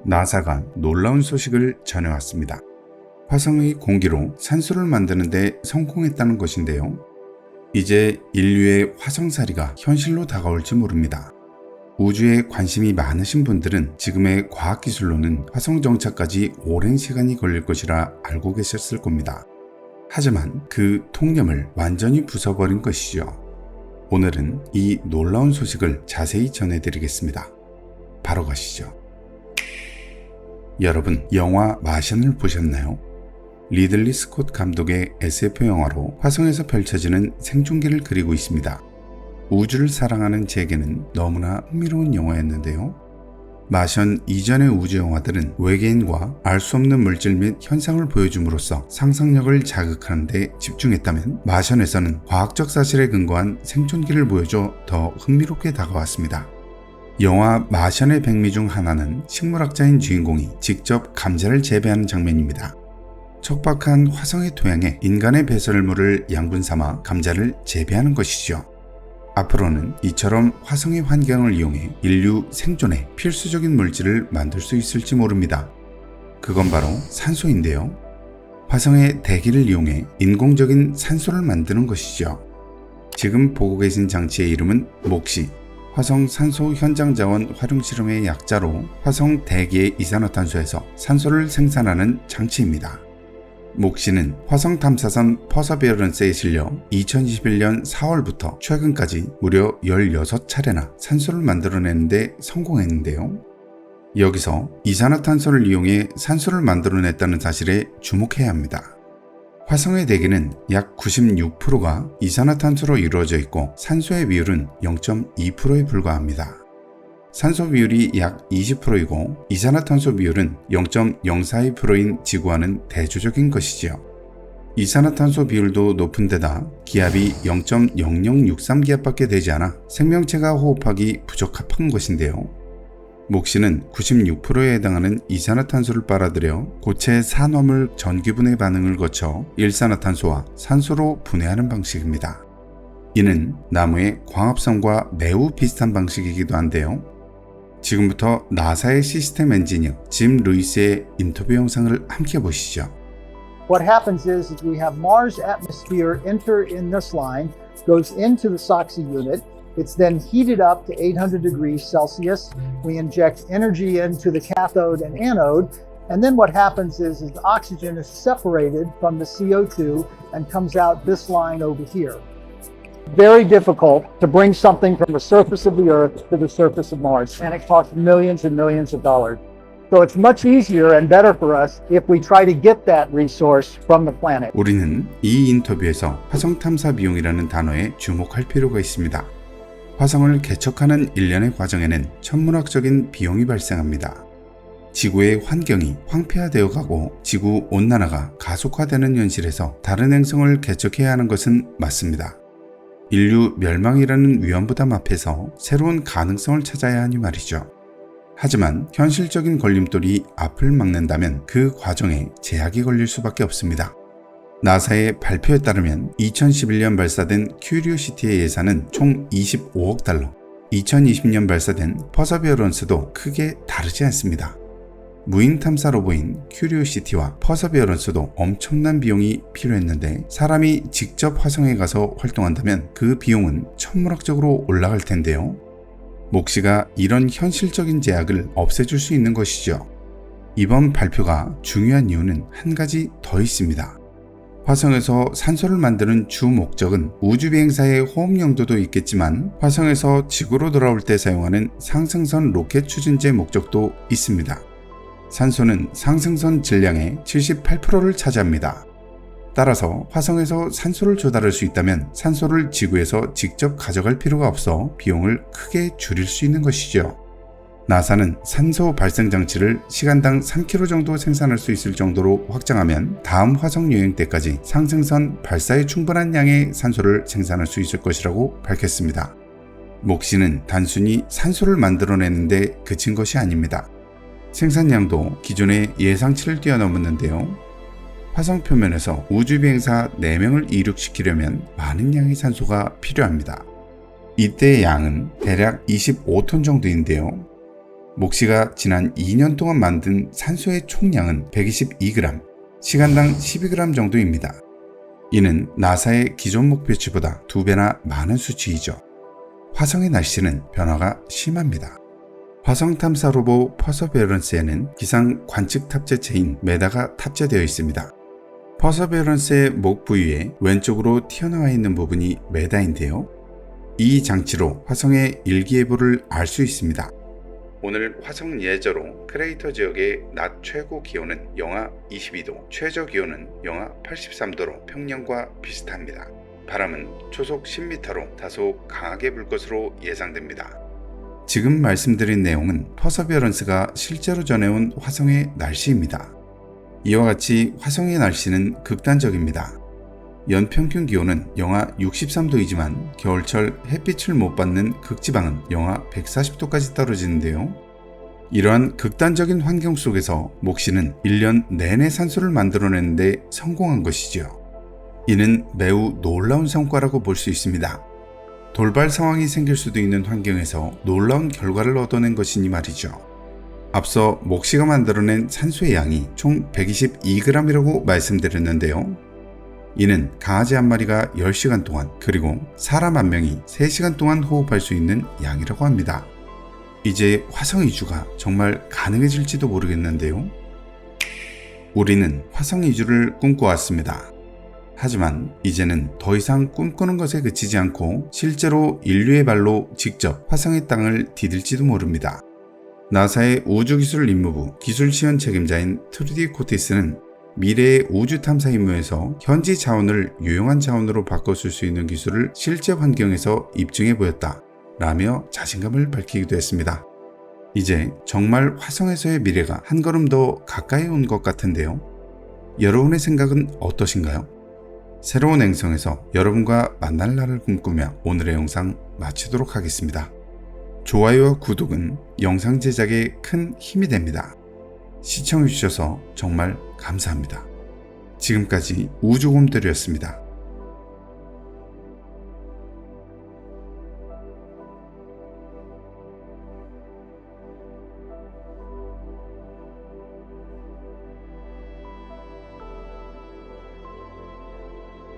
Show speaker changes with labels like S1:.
S1: 나사가 놀라운 소식을 전해왔습니다. 화성의 공기로 산소를 만드는 데 성공했다는 것인데요. 이제 인류의 화성살이가 현실로 다가올지 모릅니다. 우주에 관심이 많으신 분들은 지금의 과학기술로는 화성 정착까지 오랜 시간이 걸릴 것이라 알고 계셨을 겁니다. 하지만 그 통념을 완전히 부숴버린 것이죠. 오늘은 이 놀라운 소식을 자세히 전해드리겠습니다. 바로 가시죠. 여러분, 영화 마션을 보셨나요? 리들리 스콧 감독의 SF 영화로 화성에서 펼쳐지는 생존기를 그리고 있습니다. 우주를 사랑하는 제게는 너무나 흥미로운 영화였는데요. 마션 이전의 우주 영화들은 외계인과 알 수 없는 물질 및 현상을 보여줌으로써 상상력을 자극하는 데 집중했다면, 마션에서는 과학적 사실에 근거한 생존기를 보여줘 더 흥미롭게 다가왔습니다. 영화 마션의 백미 중 하나는 식물학자인 주인공이 직접 감자를 재배하는 장면입니다. 척박한 화성의 토양에 인간의 배설물을 양분 삼아 감자를 재배하는 것이죠. 앞으로는 이처럼 화성의 환경을 이용해 인류 생존에 필수적인 물질을 만들 수 있을지 모릅니다. 그건 바로 산소인데요. 화성의 대기를 이용해 인공적인 산소를 만드는 것이죠. 지금 보고 계신 장치의 이름은 목시, 화성 산소 현장 자원 활용 실험의 약자로 화성 대기의 이산화탄소에서 산소를 생산하는 장치입니다. 목시는 화성 탐사선 퍼서비어런스에 실려 2021년 4월부터 최근까지 무려 16차례나 산소를 만들어내는데 성공했는데요. 여기서 이산화탄소를 이용해 산소를 만들어냈다는 사실에 주목해야 합니다. 화성의 대기는 약 96%가 이산화탄소로 이루어져 있고 산소의 비율은 0.2%에 불과합니다. 산소 비율이 약 20%이고 이산화탄소 비율은 0.042%인 지구와는 대조적인 것이지요. 이산화탄소 비율도 높은 데다 기압이 0.0063기압밖에 되지 않아 생명체가 호흡하기 부적합한 것인데요. 목시는 96%에 해당하는 이산화탄소를 빨아들여 고체 산화물 전기분해 반응을 거쳐 일산화탄소와 산소로 분해하는 방식입니다. 이는 나무의 광합성과 매우 비슷한 방식이기도 한데요. 지금부터 나사의 시스템 엔지니어 짐 루이스의 인터뷰 영상을 함께 보시죠.
S2: What happens is we have Mars atmosphere enter in this line, goes into the SOXY unit. It's then heated up to 800 degrees Celsius. We inject energy into the cathode and anode. And then what happens is the oxygen is separated from the CO2 and comes out this line over here. Very difficult to bring something from the surface of the Earth to the surface of Mars, and it costs millions and millions of dollars. So it's much easier and better for us if we try to get that resource from the planet.
S1: 우리는 이 인터뷰에서 화성 탐사 비용이라는 단어에 주목할 필요가 있습니다. 화성을 개척하는 일련의 과정에는 천문학적인 비용이 발생합니다. 지구의 환경이 황폐화되어 가고 지구 온난화가 가속화되는 현실에서 다른 행성을 개척해야 하는 것은 맞습니다. 인류 멸망이라는 위험부담 앞에서 새로운 가능성을 찾아야 하니 말이죠. 하지만 현실적인 걸림돌이 앞을 막는다면 그 과정에 제약이 걸릴 수밖에 없습니다. 나사의 발표에 따르면 2011년 발사된 큐리오시티의 예산은 총 25억 달러, 2020년 발사된 퍼서비어런스도 크게 다르지 않습니다. 무인 탐사 로봇인 큐리오시티와 퍼서비어런스도 엄청난 비용이 필요했는데, 사람이 직접 화성에 가서 활동한다면 그 비용은 천문학적으로 올라갈 텐데요. 목시가 이런 현실적인 제약을 없애줄 수 있는 것이죠. 이번 발표가 중요한 이유는 한 가지 더 있습니다. 화성에서 산소를 만드는 주 목적은 우주비행사의 호흡 용도도 있겠지만, 화성에서 지구로 돌아올 때 사용하는 상승선 로켓 추진제 목적도 있습니다. 산소는 상승선 질량의 78%를 차지합니다. 따라서 화성에서 산소를 조달할 수 있다면 산소를 지구에서 직접 가져갈 필요가 없어 비용을 크게 줄일 수 있는 것이죠. 나사는 산소 발생 장치를 시간당 3kg 정도 생산할 수 있을 정도로 확장하면 다음 화성 여행 때까지 상승선 발사에 충분한 양의 산소를 생산할 수 있을 것이라고 밝혔습니다. 목시는 단순히 산소를 만들어내는데 그친 것이 아닙니다. 생산량도 기존의 예상치를 뛰어넘었는데요. 화성 표면에서 우주비행사 4명을 이륙시키려면 많은 양의 산소가 필요합니다. 이때의 양은 대략 25톤 정도인데요. 목 씨가 지난 2년 동안 만든 산소의 총량은 122g, 시간당 12g 정도입니다. 이는 나사의 기존 목표치보다 2배나 많은 수치이죠. 화성의 날씨는 변화가 심합니다. 화성 탐사 로봇 퍼서베런스에는 기상 관측 탑재체인 메다가 탑재되어 있습니다. 퍼서베런스의 목 부위에 왼쪽으로 튀어나와 있는 부분이 메다인데요. 이 장치로 화성의 일기예보를 알 수 있습니다. 오늘 화성 예저로 크레이터 지역의 낮 최고 기온은 영하 22도, 최저 기온은 영하 83도로 평년과 비슷합니다. 바람은 초속 10m로 다소 강하게 불 것으로 예상됩니다. 지금 말씀드린 내용은 퍼서비어런스가 실제로 전해온 화성의 날씨입니다. 이와 같이 화성의 날씨는 극단적입니다. 연평균 기온은 영하 63도이지만 겨울철 햇빛을 못 받는 극지방은 영하 140도까지 떨어지는데요. 이러한 극단적인 환경 속에서 목씨는 1년 내내 산소를 만들어내는데 성공한 것이죠. 이는 매우 놀라운 성과라고 볼 수 있습니다. 돌발 상황이 생길 수도 있는 환경에서 놀라운 결과를 얻어낸 것이니 말이죠. 앞서 목씨가 만들어낸 산소의 양이 총 122g이라고 말씀드렸는데요. 이는 강아지 한 마리가 10시간 동안, 그리고 사람 한 명이 3시간 동안 호흡할 수 있는 양이라고 합니다. 이제 화성 이주가 정말 가능해질지도 모르겠는데요. 우리는 화성 이주를 꿈꿔왔습니다. 하지만 이제는 더 이상 꿈꾸는 것에 그치지 않고 실제로 인류의 발로 직접 화성의 땅을 디딜지도 모릅니다. 나사의 우주기술 임무부 기술지원 책임자인 트루디 코티스는 미래의 우주 탐사 임무에서 현지 자원을 유용한 자원으로 바꿔쓸 수 있는 기술을 실제 환경에서 입증해 보였다 라며 자신감을 밝히기도 했습니다. 이제 정말 화성에서의 미래가 한 걸음 더 가까이 온 것 같은데요. 여러분의 생각은 어떠신가요? 새로운 행성에서 여러분과 만날 날을 꿈꾸며 오늘의 영상 마치도록 하겠습니다. 좋아요와 구독은 영상 제작에 큰 힘이 됩니다. 시청해주셔서 정말 감사합니다. 지금까지 우주곰들이었습니다.